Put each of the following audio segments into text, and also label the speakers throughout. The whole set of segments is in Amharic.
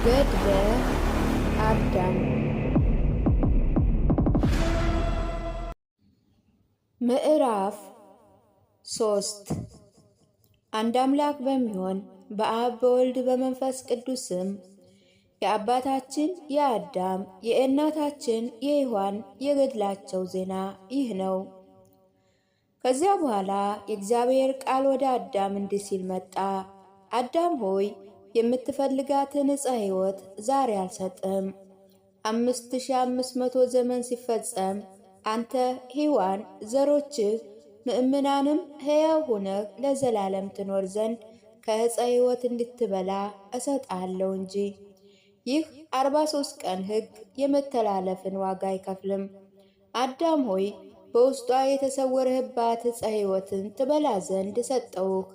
Speaker 1: ገድለ አዳም ምዕራፍ 3 አንድ አምላክ በሚሆን በአብ በወልድ በመንፈስ ቅዱስ ስም የአባታችን የአዳም የእናታችን የሔዋን የገድላቸው ዜና ይህ ነው። ከዚያ በኋላ የእግዚአብሔር ቃል ወደ አዳም እንዲህ ሲል መጣ። አዳም ሆይ የምትፈልጋትን ዕፀ ሕይወት ዛሬ አልሰጥም። 5500 ዘመን ሲፈጸም አንተ ሔዋን ዘሮችህ ምእምናንም ሕያው ሆነህ ለዘላለም ትኖር ዘንድ ከዕፀ ሕይወት እንድትበላ እሰጥሃለሁ እንጂ። ይህ 43 ቀን ሕግ የመተላለፍን ዋጋ አይከፍልም። አዳም ሆይ በውስጧ የተሰወረህባት ዕፀ ሕይወትን ትበላ ዘንድ ሰጠውህ።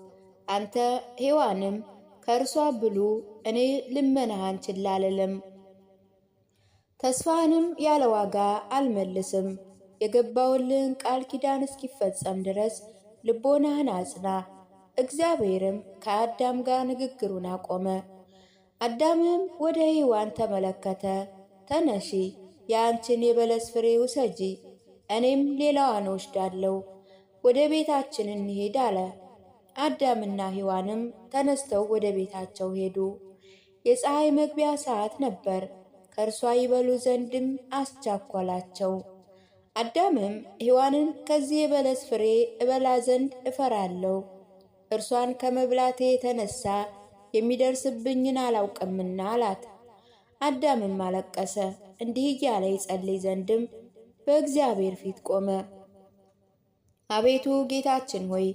Speaker 1: አንተ ሔዋንም ከእርሷ ብሉ፣ እኔ ልመናህን ችላ አልልም፣ ተስፋህንም ያለ ዋጋ አልመልስም። የገባውልህን ቃል ኪዳን እስኪፈጸም ድረስ ልቦናህን አጽና። እግዚአብሔርም ከአዳም ጋር ንግግሩን አቆመ። አዳምም ወደ ሔዋን ተመለከተ። ተነሺ፣ የአንቺን የበለስ ፍሬ ውሰጂ፣ እኔም ሌላዋን እወስዳለሁ፣ ወደ ቤታችን እንሂድ አለ። አዳምና ሔዋንም ተነስተው ወደ ቤታቸው ሄዱ። የፀሐይ መግቢያ ሰዓት ነበር፣ ከእርሷ ይበሉ ዘንድም አስቻኰላቸው። አዳምም ሔዋንን ከዚህ የበለስ ፍሬ እበላ ዘንድ እፈራለሁ፣ እርሷን ከመብላቴ የተነሳ የሚደርስብኝን አላውቅምና አላት። አዳምም አለቀሰ፣ እንዲህ እያለ ይጸልይ ዘንድም በእግዚአብሔር ፊት ቆመ። አቤቱ ጌታችን ሆይ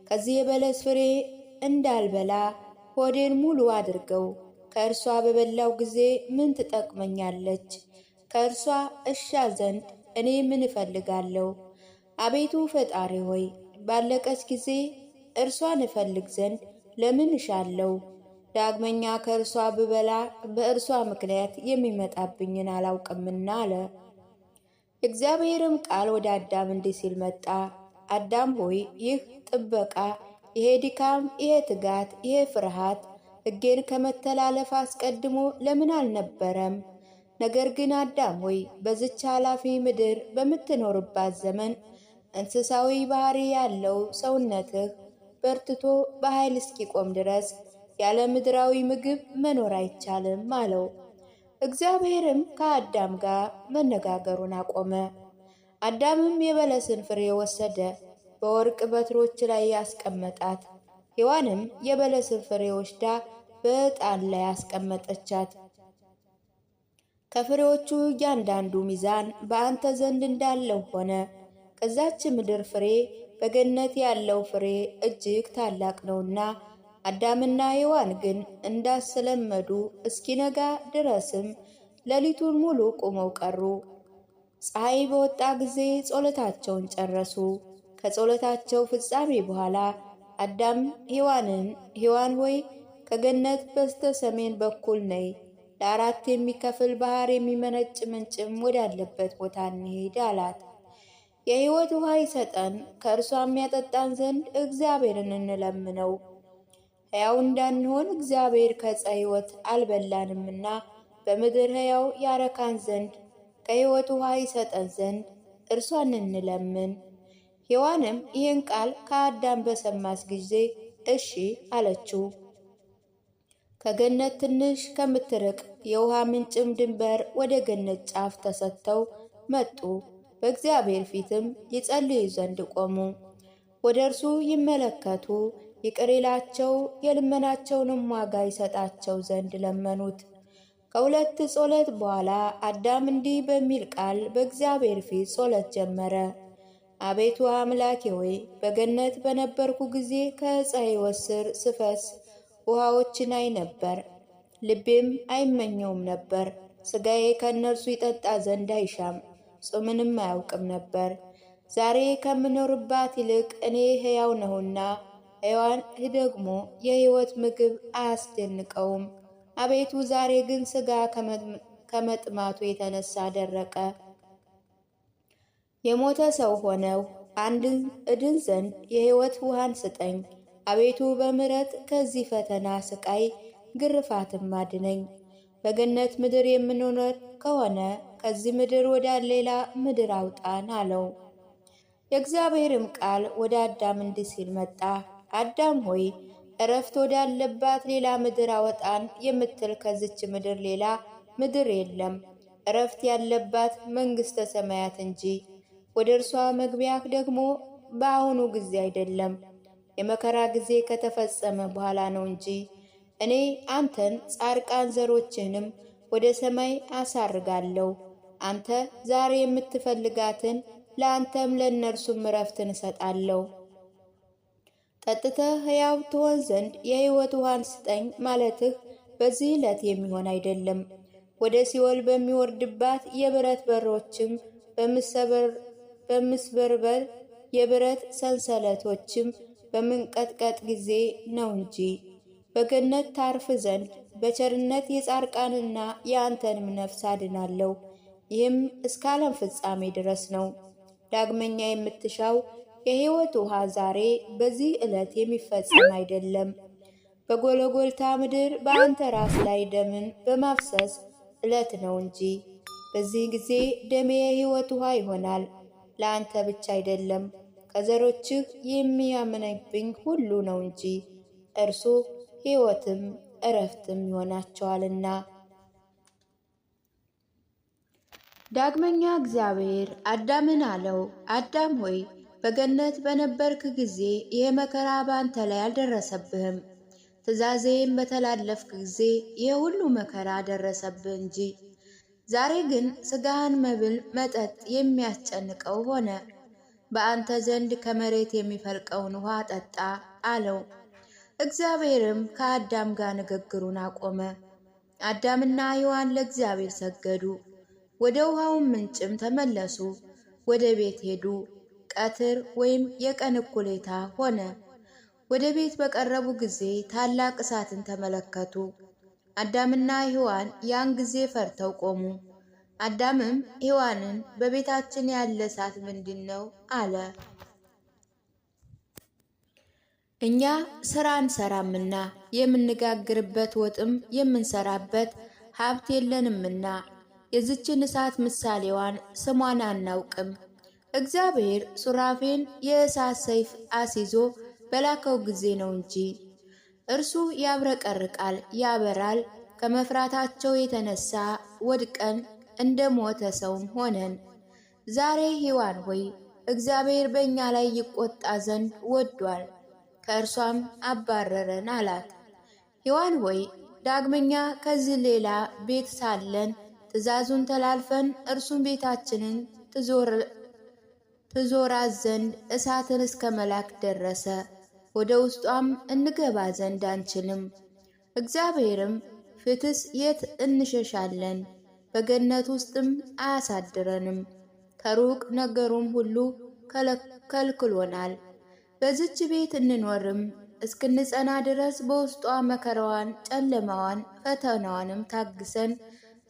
Speaker 1: ከዚህ የበለስ ፍሬ እንዳልበላ ሆዴን ሙሉ አድርገው። ከእርሷ በበላው ጊዜ ምን ትጠቅመኛለች? ከእርሷ እሻ ዘንድ እኔ ምን እፈልጋለሁ? አቤቱ ፈጣሪ ሆይ ባለቀች ጊዜ እርሷን እፈልግ ዘንድ ለምን እሻለሁ? ዳግመኛ ከእርሷ ብበላ በእርሷ ምክንያት የሚመጣብኝን አላውቅምና አለ። የእግዚአብሔርም ቃል ወደ አዳም እንዲህ ሲል መጣ። አዳም ሆይ ይህ ጥበቃ፣ ይሄ ድካም፣ ይሄ ትጋት፣ ይሄ ፍርሃት ሕጌን ከመተላለፍ አስቀድሞ ለምን አልነበረም? ነገር ግን አዳም ሆይ በዝች ኃላፊ ምድር በምትኖርባት ዘመን እንስሳዊ ባህሪ ያለው ሰውነትህ በርትቶ በኃይል እስኪቆም ድረስ ያለ ምድራዊ ምግብ መኖር አይቻልም አለው። እግዚአብሔርም ከአዳም ጋር መነጋገሩን አቆመ። አዳምም የበለስን ፍሬ ወሰደ፣ በወርቅ በትሮች ላይ ያስቀመጣት። ሔዋንም የበለስን ፍሬ ወስዳ በዕጣን ላይ ያስቀመጠቻት። ከፍሬዎቹ እያንዳንዱ ሚዛን በአንተ ዘንድ እንዳለው ሆነ። ከዛች ምድር ፍሬ በገነት ያለው ፍሬ እጅግ ታላቅ ነውና። አዳምና ሔዋን ግን እንዳስለመዱ እስኪነጋ ድረስም ሌሊቱን ሙሉ ቆመው ቀሩ። ፀሐይ በወጣ ጊዜ ጸሎታቸውን ጨረሱ። ከጸሎታቸው ፍጻሜ በኋላ አዳም ሔዋንን ሔዋን ሆይ ከገነት በስተ ሰሜን በኩል ነይ፣ ለአራት የሚከፍል ባሕር የሚመነጭ ምንጭም ወዳለበት ቦታ እንሄድ አላት። የሕይወት ውሃ ይሰጠን ከእርሷም ያጠጣን ዘንድ እግዚአብሔርን እንለምነው። ሕያው እንዳንሆን እግዚአብሔር ከዕፀ ሕይወት አልበላንምና በምድር ሕያው ያረካን ዘንድ ከሕይወት ውሃ ይሰጠን ዘንድ እርሷን እንለምን። ሔዋንም ይህን ቃል ከአዳም በሰማች ጊዜ እሺ አለችው። ከገነት ትንሽ ከምትርቅ የውሃ ምንጭም ድንበር ወደ ገነት ጫፍ ተሰጥተው መጡ። በእግዚአብሔር ፊትም ይጸልዩ ዘንድ ቆሙ። ወደ እርሱ ይመለከቱ ይቅር ይላቸው የልመናቸውንም ዋጋ ይሰጣቸው ዘንድ ለመኑት። ከሁለት ጸሎት በኋላ አዳም እንዲህ በሚል ቃል በእግዚአብሔር ፊት ጸሎት ጀመረ። አቤቱ አምላኬ ሆይ በገነት በነበርኩ ጊዜ ከዕፀ ሕይወት ስር ስፈስ ውሃዎችን አይ ነበር፣ ልቤም አይመኘውም ነበር። ሥጋዬ ከእነርሱ ይጠጣ ዘንድ አይሻም፣ ጾምንም አያውቅም ነበር። ዛሬ ከምኖርባት ይልቅ እኔ ሕያው ነውና ሔዋን ደግሞ የሕይወት ምግብ አያስደንቀውም። አቤቱ ዛሬ ግን ሥጋ ከመጥማቱ የተነሳ ደረቀ። የሞተ ሰው ሆነው አንድን እድን ዘንድ የሕይወት ውሃን ስጠኝ። አቤቱ በምሕረት ከዚህ ፈተና ስቃይ ግርፋትም አድነኝ። በገነት ምድር የምንኖር ከሆነ ከዚህ ምድር ወደ ሌላ ምድር አውጣን አለው። የእግዚአብሔርም ቃል ወደ አዳም እንዲህ ሲል መጣ። አዳም ሆይ እረፍት ወዳለባት ሌላ ምድር አወጣን የምትል ከዚች ምድር ሌላ ምድር የለም፣ እረፍት ያለባት መንግሥተ ሰማያት እንጂ። ወደ እርሷ መግቢያህ ደግሞ በአሁኑ ጊዜ አይደለም፣ የመከራ ጊዜ ከተፈጸመ በኋላ ነው እንጂ። እኔ አንተን ጻድቃን ዘሮችህንም ወደ ሰማይ አሳርጋለሁ። አንተ ዛሬ የምትፈልጋትን ለአንተም ለእነርሱም እረፍትን እሰጣለሁ። ጠጥተህ ሕያው ትሆን ዘንድ የሕይወት ውሃን ስጠኝ ማለትህ በዚህ ዕለት የሚሆን አይደለም። ወደ ሲኦል በሚወርድባት የብረት በሮችም በምስበርበር የብረት ሰንሰለቶችም በምንቀጥቀጥ ጊዜ ነው እንጂ። በገነት ታርፍ ዘንድ በቸርነት የጻድቃንና የአንተንም ነፍስ አድናለሁ። ይህም እስከ ዓለም ፍጻሜ ድረስ ነው። ዳግመኛ የምትሻው የሕይወት ውሃ ዛሬ በዚህ ዕለት የሚፈጸም አይደለም። በጎልጎታ ምድር በአንተ ራስ ላይ ደምን በማፍሰስ ዕለት ነው እንጂ። በዚህ ጊዜ ደሜ የሕይወት ውሃ ይሆናል፣ ለአንተ ብቻ አይደለም፣ ከዘሮችህ የሚያምነብኝ ሁሉ ነው እንጂ። እርሱ ሕይወትም ዕረፍትም ይሆናቸዋልና። ዳግመኛ እግዚአብሔር አዳምን አለው፣ አዳም ሆይ በገነት በነበርክ ጊዜ ይህ መከራ በአንተ ላይ አልደረሰብህም። ትእዛዜም በተላለፍክ ጊዜ ይህ ሁሉ መከራ ደረሰብህ እንጂ። ዛሬ ግን ሥጋህን መብል መጠጥ የሚያስጨንቀው ሆነ። በአንተ ዘንድ ከመሬት የሚፈልቀውን ውሃ ጠጣ አለው። እግዚአብሔርም ከአዳም ጋር ንግግሩን አቆመ። አዳምና ሔዋን ለእግዚአብሔር ሰገዱ። ወደ ውሃውን ምንጭም ተመለሱ፣ ወደ ቤት ሄዱ። ቀትር ወይም የቀን እኩሌታ ሆነ። ወደ ቤት በቀረቡ ጊዜ ታላቅ እሳትን ተመለከቱ። አዳምና ሔዋን ያን ጊዜ ፈርተው ቆሙ። አዳምም ሔዋንን በቤታችን ያለ እሳት ምንድን ነው አለ። እኛ ሥራ አንሰራምና የምንጋግርበት ወጥም የምንሰራበት ሀብት የለንምና የዝችን እሳት ምሳሌዋን ስሟን አናውቅም። እግዚአብሔር ሱራፌን የእሳት ሰይፍ አስይዞ በላከው ጊዜ ነው እንጂ። እርሱ ያብረቀርቃል፣ ያበራል። ከመፍራታቸው የተነሳ ወድቀን እንደ ሞተ ሰውም ሆነን። ዛሬ ሔዋን ሆይ እግዚአብሔር በእኛ ላይ ይቆጣ ዘንድ ወዷል፣ ከእርሷም አባረረን አላት። ሔዋን ሆይ ዳግመኛ ከዚህ ሌላ ቤት ሳለን ትእዛዙን ተላልፈን እርሱን ቤታችንን ትዞራት ዘንድ እሳትን እስከ መላክ ደረሰ። ወደ ውስጧም እንገባ ዘንድ አንችልም። እግዚአብሔርም ፍትስ የት እንሸሻለን? በገነት ውስጥም አያሳድረንም። ከሩቅ ነገሩም ሁሉ ከልክሎናል። በዝች ቤት እንኖርም እስክንጸና ድረስ በውስጧ መከራዋን፣ ጨለማዋን፣ ፈተናዋንም ታግሰን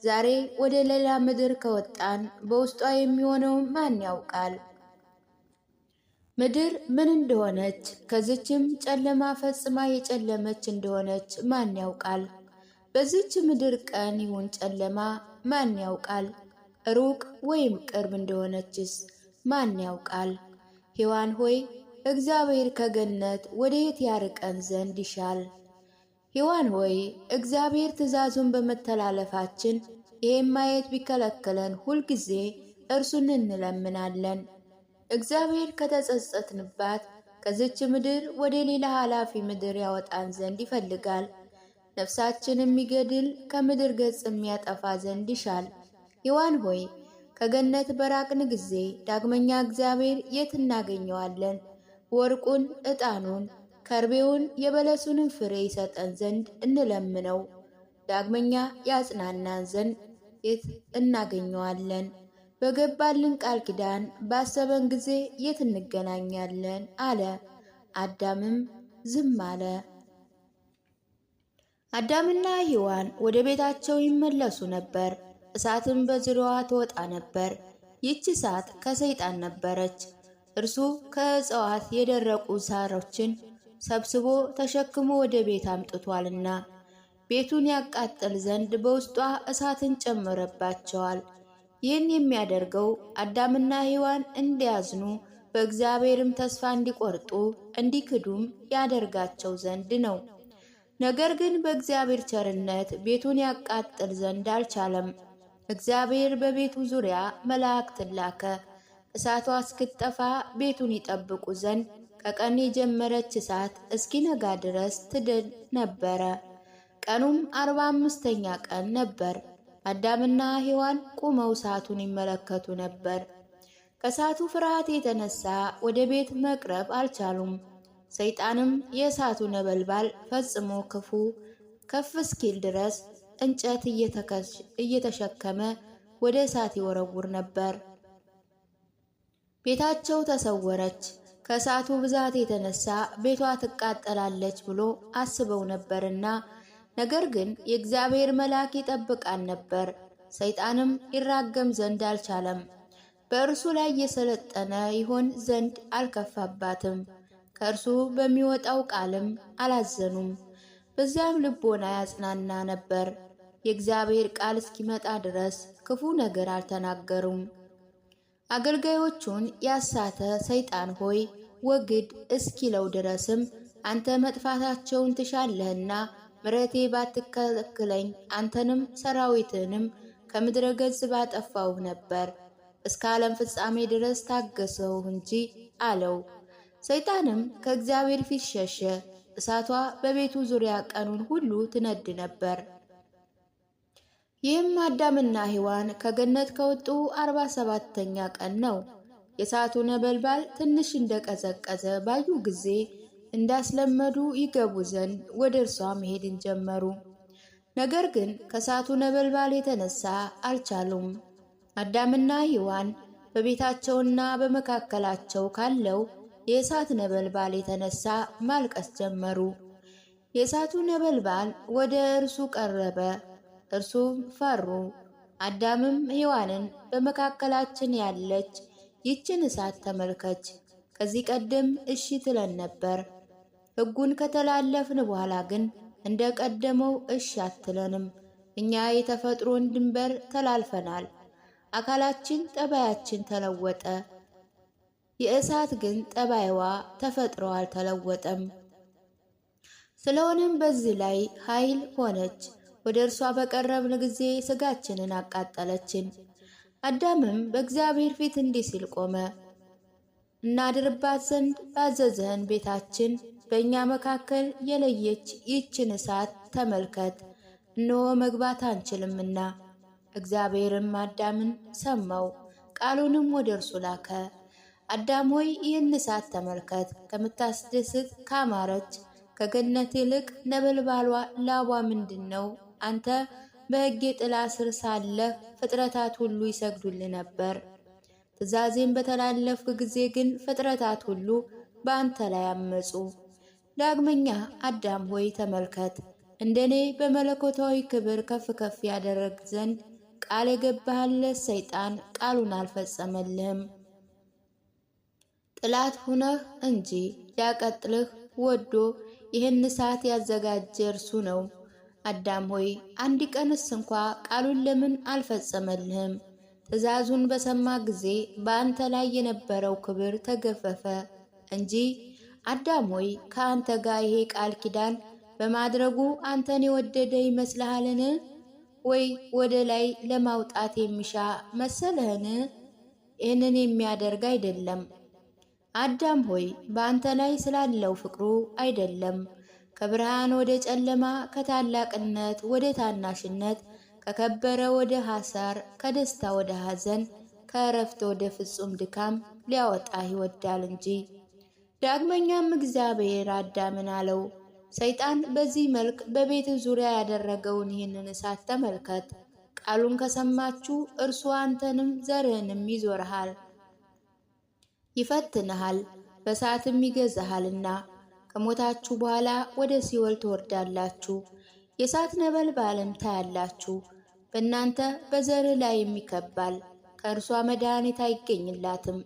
Speaker 1: ዛሬ ወደ ሌላ ምድር ከወጣን በውስጧ የሚሆነው ማን ያውቃል? ምድር ምን እንደሆነች ከዚችም ጨለማ ፈጽማ የጨለመች እንደሆነች ማን ያውቃል? በዚች ምድር ቀን ይሁን ጨለማ ማን ያውቃል? ሩቅ ወይም ቅርብ እንደሆነችስ ማን ያውቃል? ሔዋን ሆይ እግዚአብሔር ከገነት ወዴት ያርቀን ዘንድ ይሻል? ሔዋን ሆይ እግዚአብሔር ትእዛዙን በመተላለፋችን ይህም ማየት ቢከለክለን ሁልጊዜ እርሱን እንለምናለን። እግዚአብሔር ከተጸጸትንባት ከዚች ምድር ወደ ሌላ ኃላፊ ምድር ያወጣን ዘንድ ይፈልጋል። ነፍሳችን የሚገድል ከምድር ገጽ የሚያጠፋ ዘንድ ይሻል። ሔዋን ሆይ ከገነት በራቅን ጊዜ ዳግመኛ እግዚአብሔር የት እናገኘዋለን? ወርቁን፣ ዕጣኑን፣ ከርቤውን፣ የበለሱንም ፍሬ ይሰጠን ዘንድ እንለምነው። ዳግመኛ ያጽናናን ዘንድ የት እናገኘዋለን? በገባልን ቃል ኪዳን ባሰበን ጊዜ የት እንገናኛለን? አለ። አዳምም ዝም አለ። አዳምና ሔዋን ወደ ቤታቸው ይመለሱ ነበር። እሳትም በዙሪያዋ ትወጣ ነበር። ይህች እሳት ከሰይጣን ነበረች። እርሱ ከእጽዋት የደረቁ ሳሮችን ሰብስቦ ተሸክሞ ወደ ቤት አምጥቷልና። ቤቱን ያቃጥል ዘንድ በውስጧ እሳትን ጨመረባቸዋል። ይህን የሚያደርገው አዳምና ሔዋን እንዲያዝኑ በእግዚአብሔርም ተስፋ እንዲቆርጡ እንዲክዱም ያደርጋቸው ዘንድ ነው። ነገር ግን በእግዚአብሔር ቸርነት ቤቱን ያቃጥል ዘንድ አልቻለም። እግዚአብሔር በቤቱ ዙሪያ መላእክትን ላከ። እሳቷ እስክትጠፋ ቤቱን ይጠብቁ ዘንድ ከቀን የጀመረች እሳት እስኪነጋ ድረስ ትድል ነበረ። ቀኑም 45ኛ ቀን ነበር። አዳምና ሔዋን ቆመው እሳቱን ይመለከቱ ነበር። ከእሳቱ ፍርሃት የተነሳ ወደ ቤት መቅረብ አልቻሉም። ሰይጣንም የእሳቱ ነበልባል ፈጽሞ ከፍ እስኪል ድረስ እንጨት እየተሸከመ ወደ እሳት ይወረውር ነበር። ቤታቸው ተሰወረች። ከእሳቱ ብዛት የተነሳ ቤቷ ትቃጠላለች ብሎ አስበው ነበርና፣ ነገር ግን የእግዚአብሔር መልአክ ይጠብቃን ነበር። ሰይጣንም ይራገም ዘንድ አልቻለም። በእርሱ ላይ የሰለጠነ ይሆን ዘንድ አልከፋባትም። ከእርሱ በሚወጣው ቃልም አላዘኑም። በዚያም ልቦና ያጽናና ነበር። የእግዚአብሔር ቃል እስኪመጣ ድረስ ክፉ ነገር አልተናገሩም። አገልጋዮቹን ያሳተ ሰይጣን ሆይ ወግድ እስኪለው ድረስም አንተ መጥፋታቸውን ትሻለህና ምሕረቴ ባትከለክለኝ አንተንም ሰራዊትንም ከምድረ ገጽ ባጠፋው ነበር። እስከ ዓለም ፍጻሜ ድረስ ታገሰው እንጂ አለው። ሰይጣንም ከእግዚአብሔር ፊት ሸሸ። እሳቷ በቤቱ ዙሪያ ቀኑን ሁሉ ትነድ ነበር። ይህም አዳምና ሔዋን ከገነት ከወጡ 47ኛ ቀን ነው። የእሳቱ ነበልባል ትንሽ እንደቀዘቀዘ ባዩ ጊዜ እንዳስለመዱ ይገቡ ዘንድ ወደ እርሷ መሄድን ጀመሩ። ነገር ግን ከእሳቱ ነበልባል የተነሳ አልቻሉም። አዳምና ሔዋን በቤታቸውና በመካከላቸው ካለው የእሳት ነበልባል የተነሳ ማልቀስ ጀመሩ። የእሳቱ ነበልባል ወደ እርሱ ቀረበ፣ እርሱም ፈሩ። አዳምም ሔዋንን በመካከላችን ያለች ይችን እሳት ተመልከች፣ ከዚህ ቀደም እሺ ትለን ነበር። ሕጉን ከተላለፍን በኋላ ግን እንደ ቀደመው እሺ አትለንም። እኛ የተፈጥሮን ድንበር ተላልፈናል። አካላችን ጠባያችን ተለወጠ። የእሳት ግን ጠባይዋ ተፈጥሮ አልተለወጠም። ስለሆነም በዚህ ላይ ኃይል ሆነች። ወደ እርሷ በቀረብን ጊዜ ሥጋችንን አቃጠለችን። አዳምም በእግዚአብሔር ፊት እንዲህ ሲል ቆመ። እናድርባት ዘንድ ባዘዘህን ቤታችን በእኛ መካከል የለየች ይህችን እሳት ተመልከት፣ እነሆ መግባት አንችልምና። እግዚአብሔርም አዳምን ሰማው፣ ቃሉንም ወደ እርሱ ላከ። አዳም ሆይ ይህን እሳት ተመልከት፣ ከምታስደስት ካማረች ከገነት ይልቅ ነበልባሏ ላቧ ምንድን ነው? አንተ በሕጌ ጥላ ስር ሳለህ ፍጥረታት ሁሉ ይሰግዱልህ ነበር። ትእዛዜን በተላለፍክ ጊዜ ግን ፍጥረታት ሁሉ በአንተ ላይ አመፁ። ዳግመኛ አዳም ሆይ ተመልከት፣ እንደኔ በመለኮታዊ ክብር ከፍ ከፍ ያደረግ ዘንድ ቃል የገባህለት ሰይጣን ቃሉን አልፈጸመልህም። ጥላት ሁነህ እንጂ ሊያቀጥልህ ወዶ ይህን እሳት ያዘጋጀ እርሱ ነው። አዳም ሆይ አንድ ቀንስ እንኳ ቃሉን ለምን አልፈጸመልህም? ትእዛዙን በሰማ ጊዜ በአንተ ላይ የነበረው ክብር ተገፈፈ እንጂ። አዳም ሆይ ከአንተ ጋር ይሄ ቃል ኪዳን በማድረጉ አንተን የወደደ ይመስልሃልን? ወይ ወደ ላይ ለማውጣት የሚሻ መሰለህን? ይህንን የሚያደርግ አይደለም። አዳም ሆይ በአንተ ላይ ስላለው ፍቅሩ አይደለም። ከብርሃን ወደ ጨለማ፣ ከታላቅነት ወደ ታናሽነት፣ ከከበረ ወደ ሐሳር፣ ከደስታ ወደ ሐዘን፣ ከእረፍት ወደ ፍጹም ድካም ሊያወጣህ ይወዳል እንጂ። ዳግመኛም እግዚአብሔር አዳምን አለው፣ ሰይጣን በዚህ መልክ በቤት ዙሪያ ያደረገውን ይህንን እሳት ተመልከት። ቃሉን ከሰማችሁ እርሱ አንተንም ዘርህንም ይዞርሃል፣ ይፈትንሃል፣ በእሳትም ይገዛሃልና። ከሞታችሁ በኋላ ወደ ሲኦል ትወርዳላችሁ፣ የእሳት ነበልባልም ታያላችሁ። በእናንተ በዘርህ ላይ ይከባል፣ ከእርሷ መድኃኒት አይገኝላትም።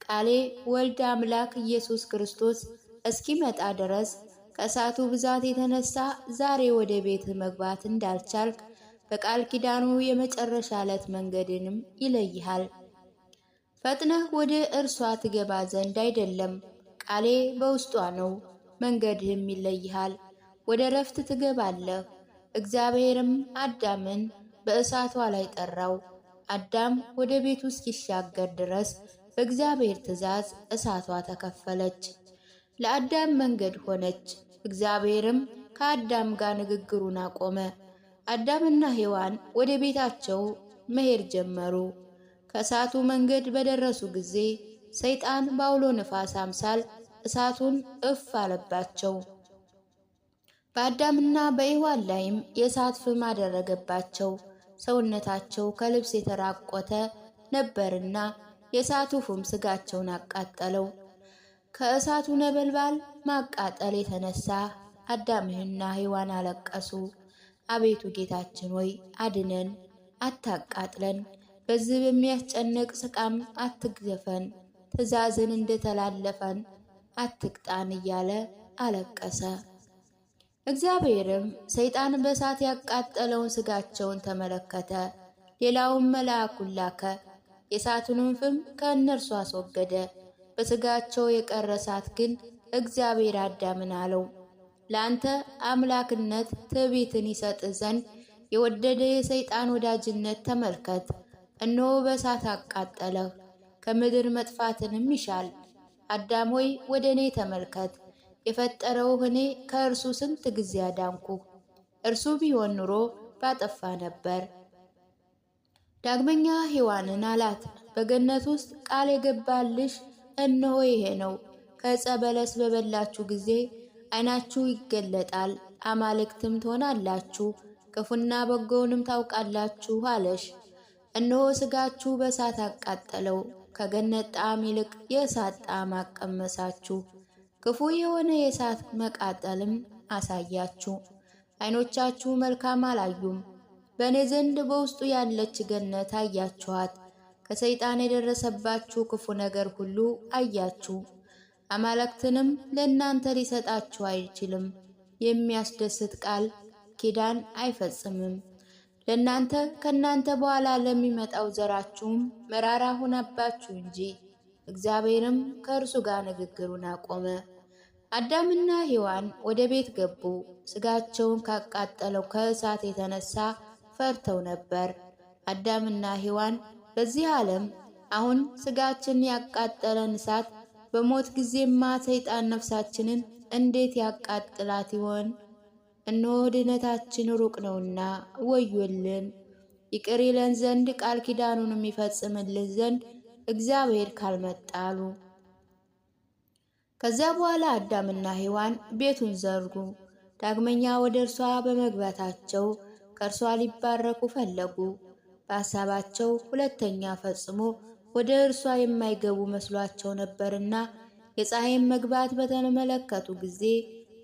Speaker 1: ቃሌ ወልድ አምላክ ኢየሱስ ክርስቶስ እስኪመጣ ድረስ ከእሳቱ ብዛት የተነሳ ዛሬ ወደ ቤት መግባት እንዳልቻልክ በቃል ኪዳኑ የመጨረሻ ዕለት መንገድንም ይለይሃል። ፈጥነህ ወደ እርሷ ትገባ ዘንድ አይደለም፣ ቃሌ በውስጧ ነው፣ መንገድህም ይለይሃል። ወደ ረፍት ትገባለህ። እግዚአብሔርም አዳምን በእሳቷ ላይ ጠራው። አዳም ወደ ቤቱ እስኪሻገር ድረስ በእግዚአብሔር ትእዛዝ እሳቷ ተከፈለች፣ ለአዳም መንገድ ሆነች። እግዚአብሔርም ከአዳም ጋር ንግግሩን አቆመ። አዳምና ሔዋን ወደ ቤታቸው መሄድ ጀመሩ። ከእሳቱ መንገድ በደረሱ ጊዜ ሰይጣን በአውሎ ነፋስ አምሳል እሳቱን እፍ አለባቸው። በአዳምና በሔዋን ላይም የእሳት ፍም አደረገባቸው። ሰውነታቸው ከልብስ የተራቆተ ነበርና የእሳቱ ፍም ስጋቸውን አቃጠለው። ከእሳቱ ነበልባል ማቃጠል የተነሳ አዳምና ሔዋን አለቀሱ። አቤቱ ጌታችን ሆይ አድነን፣ አታቃጥለን፣ በዚህ በሚያስጨንቅ ስቃም አትግዘፈን፣ ትእዛዝን እንደተላለፈን አትቅጣን እያለ አለቀሰ። እግዚአብሔርም ሰይጣን በእሳት ያቃጠለውን ስጋቸውን ተመለከተ። ሌላውን መልአኩን ላከ፣ የእሳቱንም ፍም ከእነርሱ አስወገደ። በስጋቸው የቀረ እሳት ግን እግዚአብሔር አዳምን አለው፣ ለአንተ አምላክነት ትዕቢትን ይሰጥ ዘንድ የወደደ የሰይጣን ወዳጅነት ተመልከት። እነሆ በእሳት አቃጠለህ፣ ከምድር መጥፋትንም ይሻል። አዳም ሆይ ወደ እኔ ተመልከት፣ የፈጠረውህ እኔ ከእርሱ ስንት ጊዜ አዳንኩህ። እርሱ ቢሆን ኑሮ ባጠፋ ነበር። ዳግመኛ ሔዋንን አላት፣ በገነት ውስጥ ቃል የገባልሽ እነሆ ይሄ ነው። ከዕፀ በለስ በበላችሁ ጊዜ ዓይናችሁ ይገለጣል፣ አማልክትም ትሆናላችሁ፣ ክፉና በጎውንም ታውቃላችሁ አለሽ። እነሆ ስጋችሁ በእሳት አቃጠለው፣ ከገነት ጣዕም ይልቅ የእሳት ጣዕም አቀመሳችሁ። ክፉ የሆነ የእሳት መቃጠልም አሳያችሁ። ዓይኖቻችሁ መልካም አላዩም። በእኔ ዘንድ በውስጡ ያለች ገነት አያችኋት። ከሰይጣን የደረሰባችሁ ክፉ ነገር ሁሉ አያችሁ። አማልክትንም ለእናንተ ሊሰጣችሁ አይችልም። የሚያስደስት ቃል ኪዳን አይፈጽምም። ለእናንተ ከእናንተ በኋላ ለሚመጣው ዘራችሁም መራራ ሆነባችሁ እንጂ። እግዚአብሔርም ከእርሱ ጋር ንግግሩን አቆመ። አዳምና ሔዋን ወደ ቤት ገቡ። ስጋቸውን ካቃጠለው ከእሳት የተነሳ ፈርተው ነበር። አዳምና ሔዋን በዚህ ዓለም አሁን ስጋችን ያቃጠለን እሳት በሞት ጊዜማ ሰይጣን ነፍሳችንን እንዴት ያቃጥላት ይሆን? እነሆ ድነታችን ሩቅ ነውና ወዮልን። ይቅር ይለን ዘንድ ቃል ኪዳኑን የሚፈጽምልን ዘንድ እግዚአብሔር ካልመጣ አሉ። ከዚያ በኋላ አዳምና ሔዋን ቤቱን ዘርጉ። ዳግመኛ ወደ እርሷ በመግባታቸው ከእርሷ ሊባረኩ ፈለጉ። በሐሳባቸው ሁለተኛ ፈጽሞ ወደ እርሷ የማይገቡ መስሏቸው ነበርና የፀሐይን መግባት በተመለከቱ ጊዜ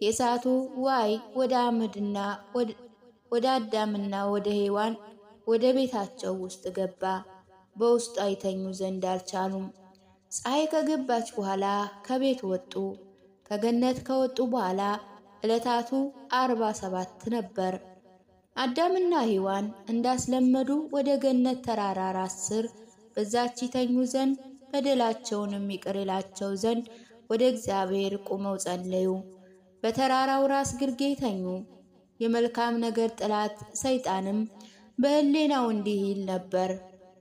Speaker 1: የእሳቱ ዋይ ወደ አመድና ወደ አዳምና ወደ ሔዋን ወደ ቤታቸው ውስጥ ገባ። በውስጧ ይተኙ ዘንድ አልቻሉም። ፀሐይ ከገባች በኋላ ከቤት ወጡ። ከገነት ከወጡ በኋላ ዕለታቱ 47 ነበር። አዳምና ሔዋን እንዳስለመዱ ወደ ገነት ተራራ ራስ ስር በዛች ይተኙ ዘንድ በደላቸውንም ይቅር ይላቸው ዘንድ ወደ እግዚአብሔር ቁመው ጸለዩ። በተራራው ራስ ግርጌ ተኙ። የመልካም ነገር ጠላት ሰይጣንም በሕሊናው እንዲህ ይል ነበር፣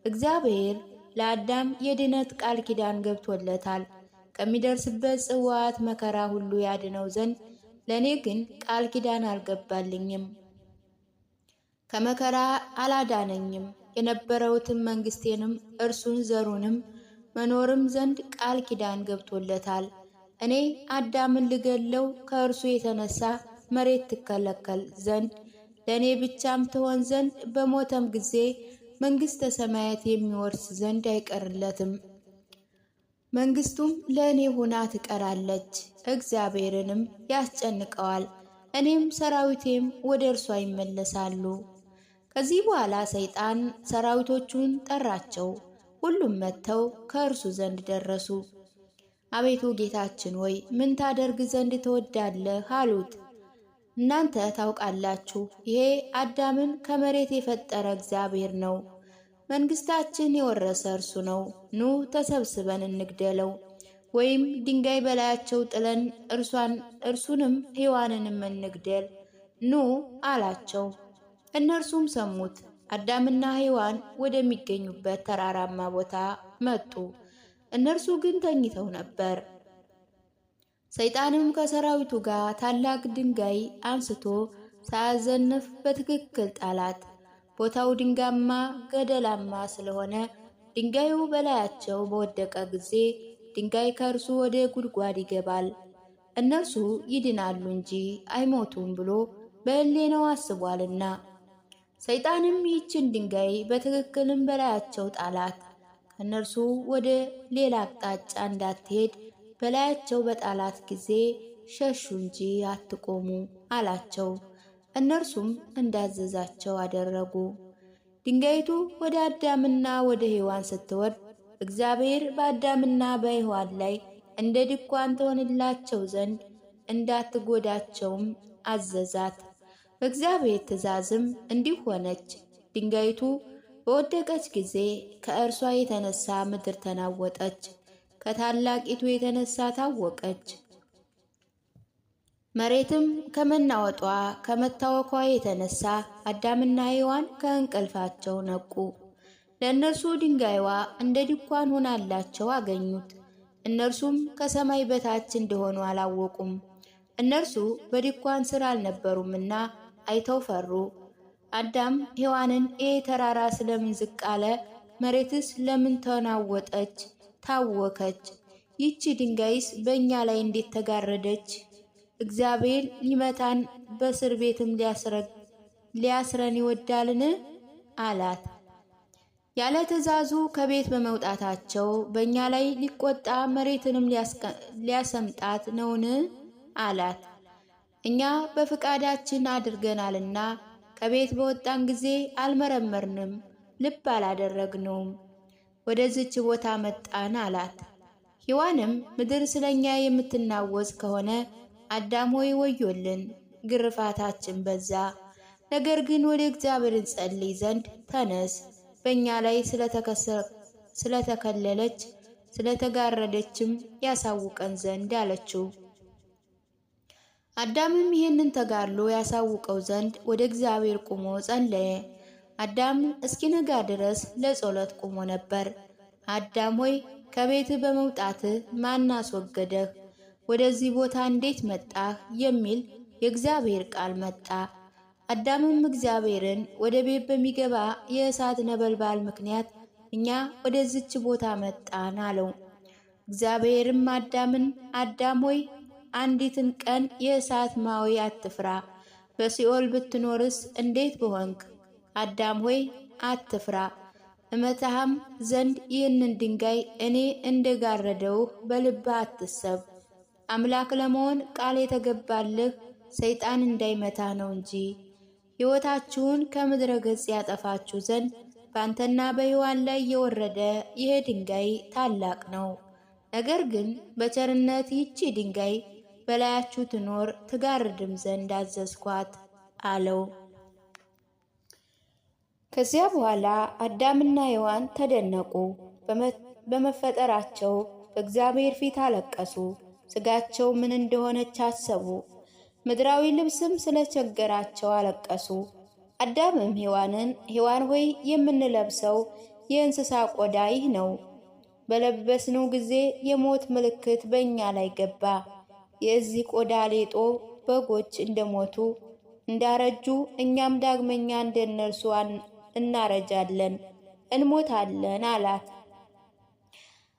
Speaker 1: እግዚአብሔር ለአዳም የድነት ቃል ኪዳን ገብቶለታል፣ ከሚደርስበት ጽዋት መከራ ሁሉ ያድነው ዘንድ። ለእኔ ግን ቃል ኪዳን አልገባልኝም፣ ከመከራ አላዳነኝም። የነበረውትን መንግስቴንም እርሱን ዘሩንም መኖርም ዘንድ ቃል ኪዳን ገብቶለታል። እኔ አዳምን ልገለው ከእርሱ የተነሳ መሬት ትከለከል ዘንድ ለእኔ ብቻም ትሆን ዘንድ በሞተም ጊዜ መንግሥተ ሰማያት የሚወርስ ዘንድ አይቀርለትም። መንግስቱም ለእኔ ሆና ትቀራለች። እግዚአብሔርንም ያስጨንቀዋል፣ እኔም ሰራዊቴም ወደ እርሷ ይመለሳሉ። ከዚህ በኋላ ሰይጣን ሰራዊቶቹን ጠራቸው። ሁሉም መጥተው ከእርሱ ዘንድ ደረሱ። አቤቱ ጌታችን ሆይ ምን ታደርግ ዘንድ ትወዳለህ? አሉት። እናንተ ታውቃላችሁ፣ ይሄ አዳምን ከመሬት የፈጠረ እግዚአብሔር ነው። መንግሥታችን የወረሰ እርሱ ነው። ኑ ተሰብስበን እንግደለው፣ ወይም ድንጋይ በላያቸው ጥለን እርሱንም ሔዋንንም እንግደል ኑ አላቸው። እነርሱም ሰሙት። አዳምና ሔዋን ወደሚገኙበት ተራራማ ቦታ መጡ። እነርሱ ግን ተኝተው ነበር። ሰይጣንም ከሰራዊቱ ጋር ታላቅ ድንጋይ አንስቶ ሳያዘንፍ በትክክል ጣላት። ቦታው ድንጋያማ ገደላማ ስለሆነ ድንጋዩ በላያቸው በወደቀ ጊዜ ድንጋይ ከእርሱ ወደ ጉድጓድ ይገባል፣ እነርሱ ይድናሉ እንጂ አይሞቱም ብሎ በሕሊናው አስቧልና። ሰይጣንም ይህችን ድንጋይ በትክክልም በላያቸው ጣላት። ከእነርሱ ወደ ሌላ አቅጣጫ እንዳትሄድ በላያቸው በጣላት ጊዜ ሸሹ እንጂ አትቆሙ አላቸው። እነርሱም እንዳዘዛቸው አደረጉ። ድንጋይቱ ወደ አዳምና ወደ ሔዋን ስትወርድ እግዚአብሔር በአዳምና በሔዋን ላይ እንደ ድንኳን ትሆንላቸው ዘንድ እንዳትጎዳቸውም አዘዛት። በእግዚአብሔር ትእዛዝም እንዲህ ሆነች። ድንጋይቱ በወደቀች ጊዜ ከእርሷ የተነሳ ምድር ተናወጠች፣ ከታላቂቱ የተነሳ ታወቀች። መሬትም ከመናወጧ ከመታወኳ የተነሳ አዳምና ሔዋን ከእንቅልፋቸው ነቁ። ለእነርሱ ድንጋይዋ እንደ ድንኳን ሆናላቸው አገኙት። እነርሱም ከሰማይ በታች እንደሆኑ አላወቁም። እነርሱ በድንኳን ስር አልነበሩምና አይተው ፈሩ። አዳም ሔዋንን ይህ ተራራ ስለምን ዝቅ አለ? መሬትስ ለምን ተናወጠች ታወከች? ይህች ድንጋይስ በእኛ ላይ እንዴት ተጋረደች? እግዚአብሔር ሊመታን በእስር ቤትም ሊያስረን ይወዳልን? አላት። ያለ ትእዛዙ ከቤት በመውጣታቸው በእኛ ላይ ሊቆጣ መሬትንም ሊያሰምጣት ነውን? አላት። እኛ በፍቃዳችን አድርገናልና ከቤት በወጣን ጊዜ አልመረመርንም፣ ልብ አላደረግነውም፣ ወደዚች ቦታ መጣን አላት። ሔዋንም ምድር ስለኛ የምትናወጽ ከሆነ አዳም ሆይ ወዮልን፣ ግርፋታችን በዛ። ነገር ግን ወደ እግዚአብሔር እንጸልይ ዘንድ ተነስ፣ በእኛ ላይ ስለተከለለች ስለተጋረደችም ያሳውቀን ዘንድ አለችው። አዳምም ይህንን ተጋድሎ ያሳውቀው ዘንድ ወደ እግዚአብሔር ቆሞ ጸለየ። አዳም እስኪነጋ ድረስ ለጸሎት ቆሞ ነበር። አዳም ሆይ ከቤትህ በመውጣትህ ማን አስወገደህ? ወደዚህ ቦታ እንዴት መጣህ? የሚል የእግዚአብሔር ቃል መጣ። አዳምም እግዚአብሔርን ወደ ቤት በሚገባ የእሳት ነበልባል ምክንያት እኛ ወደዚች ቦታ መጣን አለው። እግዚአብሔርም አዳምን አዳም ሆይ አንዲትን ቀን የእሳት ማዊ አትፍራ፣ በሲኦል ብትኖርስ እንዴት በሆንክ? አዳም ሆይ አትፍራ፣ እመታህም ዘንድ ይህንን ድንጋይ እኔ እንደጋረደውህ በልብህ አትሰብ። አምላክ ለመሆን ቃል የተገባልህ ሰይጣን እንዳይመታህ ነው እንጂ። ሕይወታችሁን ከምድረ ገጽ ያጠፋችሁ ዘንድ በአንተና በሔዋን ላይ የወረደ ይሄ ድንጋይ ታላቅ ነው። ነገር ግን በቸርነት ይህች ድንጋይ በላያችሁ ትኖር ትጋርድም ዘንድ አዘዝኳት አለው። ከዚያ በኋላ አዳምና ሔዋን ተደነቁ፣ በመፈጠራቸው በእግዚአብሔር ፊት አለቀሱ። ሥጋቸው ምን እንደሆነች አሰቡ፣ ምድራዊ ልብስም ስለቸገራቸው አለቀሱ። አዳምም ሔዋንን ሔዋን ሆይ የምንለብሰው የእንስሳ ቆዳ ይህ ነው። በለበስነው ጊዜ የሞት ምልክት በእኛ ላይ ገባ። የዚህ ቆዳ ሌጦ በጎች እንደሞቱ እንዳረጁ እኛም ዳግመኛ እንደነርሱ እናረጃለን፣ እንሞታለን አላት።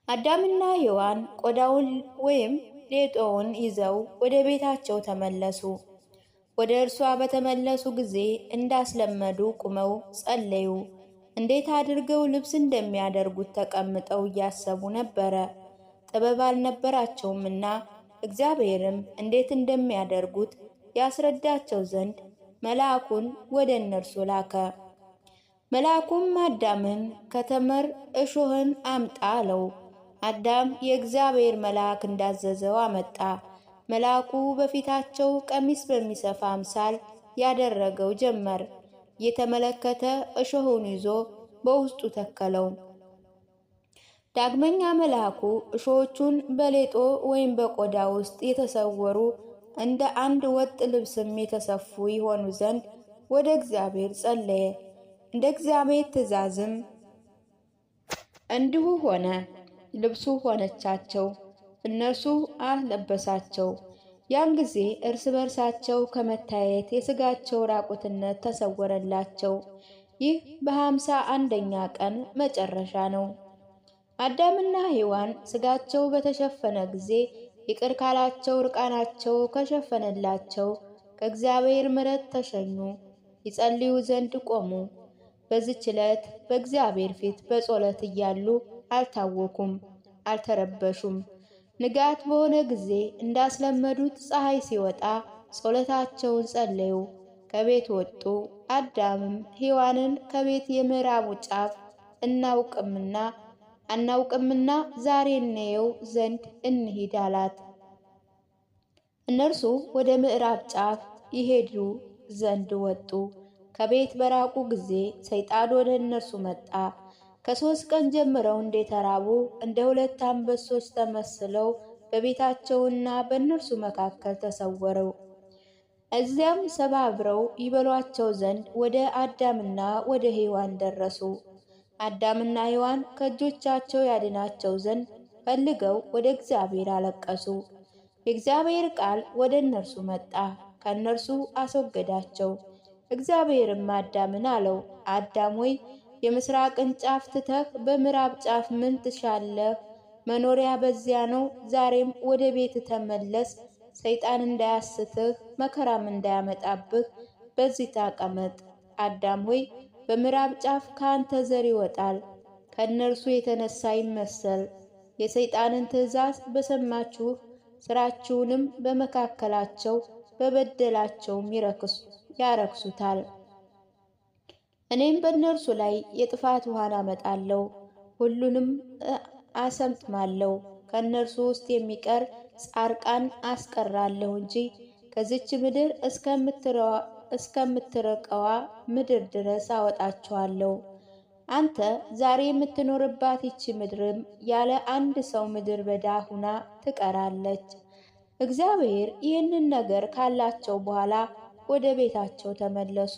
Speaker 1: አዳምና ሔዋን ቆዳውን ወይም ሌጦውን ይዘው ወደ ቤታቸው ተመለሱ። ወደ እርሷ በተመለሱ ጊዜ እንዳስለመዱ ቁመው ጸለዩ። እንዴት አድርገው ልብስ እንደሚያደርጉት ተቀምጠው እያሰቡ ነበረ። ጥበብ አልነበራቸውምና እግዚአብሔርም እንዴት እንደሚያደርጉት ያስረዳቸው ዘንድ መልአኩን ወደ እነርሱ ላከ። መልአኩም አዳምን ከተመር እሾህን አምጣ አለው። አዳም የእግዚአብሔር መልአክ እንዳዘዘው አመጣ። መልአኩ በፊታቸው ቀሚስ በሚሰፋ አምሳል ያደረገው ጀመር። እየተመለከተ እሾሁን ይዞ በውስጡ ተከለው። ዳግመኛ መልአኩ እሾሆቹን በሌጦ ወይም በቆዳ ውስጥ የተሰወሩ እንደ አንድ ወጥ ልብስም የተሰፉ ይሆኑ ዘንድ ወደ እግዚአብሔር ጸለየ። እንደ እግዚአብሔር ትእዛዝም እንዲሁ ሆነ። ልብሱ ሆነቻቸው፣ እነርሱ አለበሳቸው። ያን ጊዜ እርስ በርሳቸው ከመታየት የሥጋቸው ራቁትነት ተሰወረላቸው። ይህ በ51ኛ ቀን መጨረሻ ነው። አዳምና ሔዋን ሥጋቸው በተሸፈነ ጊዜ ይቅር ካላቸው እርቃናቸው ከሸፈነላቸው ከእግዚአብሔር ምሕረት ተሸኙ። ይጸልዩ ዘንድ ቆሙ። በዚች ዕለት በእግዚአብሔር ፊት በጸሎት እያሉ አልታወኩም፣ አልተረበሹም። ንጋት በሆነ ጊዜ እንዳስለመዱት ፀሐይ ሲወጣ ጸሎታቸውን ጸለዩ፣ ከቤት ወጡ። አዳምም ሔዋንን ከቤት የምዕራቡ ጫፍ አናውቅምና ዛሬ እንየው ዘንድ እንሂድ አላት። እነርሱ ወደ ምዕራብ ጫፍ ይሄዱ ዘንድ ወጡ። ከቤት በራቁ ጊዜ ሰይጣን ወደ እነርሱ መጣ። ከ3 ቀን ጀምረው እንደተራቡ እንደ 2 አንበሶች ተመስለው በቤታቸውና በእነርሱ መካከል ተሰወረው። እዚያም ሰባብረው ይበሏቸው ዘንድ ወደ አዳምና ወደ ሔዋን ደረሱ። አዳምና ሔዋን ከእጆቻቸው ያድናቸው ዘንድ ፈልገው ወደ እግዚአብሔር አለቀሱ። የእግዚአብሔር ቃል ወደ እነርሱ መጣ፣ ከእነርሱ አስወገዳቸው። እግዚአብሔርም አዳምን አለው፣ አዳም ሆይ የምሥራቅን ጫፍ ትተህ በምዕራብ ጫፍ ምን ትሻለህ? መኖሪያ በዚያ ነው። ዛሬም ወደ ቤት ተመለስ፣ ሰይጣን እንዳያስትህ መከራም እንዳያመጣብህ በዚህ ተቀመጥ። አዳም ሆይ በምዕራብ ጫፍ ከአንተ ዘር ይወጣል፣ ከእነርሱ የተነሳ ይመሰል። የሰይጣንን ትእዛዝ በሰማችሁ ሥራችሁንም በመካከላቸው በበደላቸውም ያረክሱታል። እኔም በእነርሱ ላይ የጥፋት ውሃን አመጣለሁ፣ ሁሉንም አሰምጥማለሁ። ከእነርሱ ውስጥ የሚቀር ጻርቃን አስቀራለሁ እንጂ ከዚች ምድር እስከምትርቀዋ ምድር ድረስ አወጣቸዋለሁ። አንተ ዛሬ የምትኖርባት ይቺ ምድርም ያለ አንድ ሰው ምድር በዳ ሁና ትቀራለች። እግዚአብሔር ይህንን ነገር ካላቸው በኋላ ወደ ቤታቸው ተመለሱ።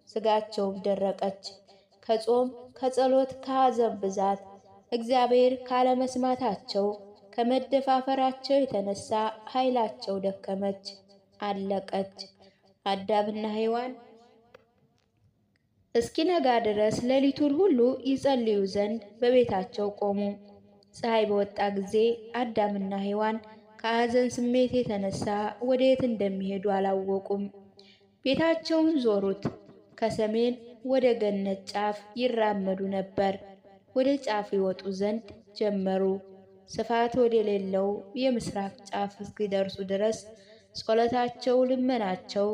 Speaker 1: ሥጋቸውም ደረቀች። ከጾም ከጸሎት ከሐዘን ብዛት እግዚአብሔር ካለመስማታቸው ከመደፋፈራቸው የተነሳ ኃይላቸው ደከመች፣ አለቀች። አዳምና ሔዋን እስኪነጋ ድረስ ሌሊቱን ሁሉ ይጸልዩ ዘንድ በቤታቸው ቆሙ። ፀሐይ በወጣ ጊዜ አዳምና ሔዋን ከሐዘን ስሜት የተነሳ ወዴት እንደሚሄዱ አላወቁም። ቤታቸውን ዞሩት። ከሰሜን ወደ ገነት ጫፍ ይራመዱ ነበር። ወደ ጫፍ ይወጡ ዘንድ ጀመሩ። ስፋት ወደሌለው የምሥራቅ ጫፍ እስኪደርሱ ድረስ ጸሎታቸው፣ ልመናቸው